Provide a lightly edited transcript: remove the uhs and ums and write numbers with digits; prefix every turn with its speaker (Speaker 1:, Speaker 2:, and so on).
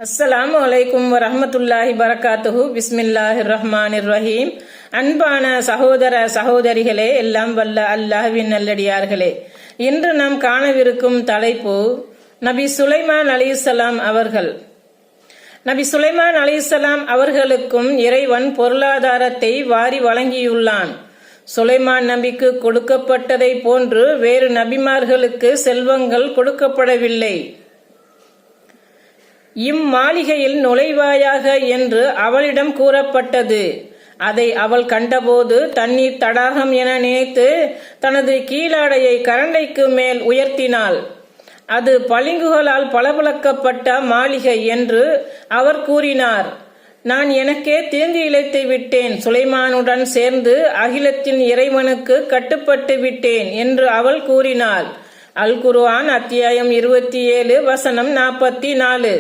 Speaker 1: அஸ்ஸலாமு அலைக்கும் வரஹ்மத்துல்லாஹி பரகாத்துஹு. பிஸ்மில்லாஹிர் ரஹ்மானிர் ரஹீம். அன்பான சகோதர சகோதரிகளே, எல்லாம் வல்ல அல்லாஹ்வின் நல்லடியார்களே, இன்று நாம் காணவிருக்கும் தலைப்பு நபி சுலைமான் அலைஹிஸ்ஸலாம் அவர்கள். நபி சுலைமான் அலைஹிஸ்ஸலாம் அவர்களுக்கும் இறைவன் பொருளாதாரத்தை வாரி வழங்கியுள்ளான். சுலைமான் நபிக்கு கொடுக்கப்பட்டதை போன்று வேறு நபிமார்களுக்கு செல்வங்கள் கொடுக்கப்படவில்லை. இம்மாளிகையில் நுழைவாயாக என்று அவளிடம் கூறப்பட்டது. அதை அவள் கண்டபோது தண்ணீர் தடாகம் என நினைத்து தனது கீழாடையை கரண்டைக்கு மேல் உயர்த்தினாள். அது பளிங்குகளால் பளபளக்கப்பட்ட மாளிகை என்று அவர் கூறினார். நான் எனக்கே தீங்கு இழைத்து விட்டேன், சுலைமானுடன் சேர்ந்து அகிலத்தின் இறைவனுக்கு கட்டுப்பட்டு விட்டேன் என்று அவள் கூறினாள். அல் குர்ஆன் அத்தியாயம் 27 வசனம் 44.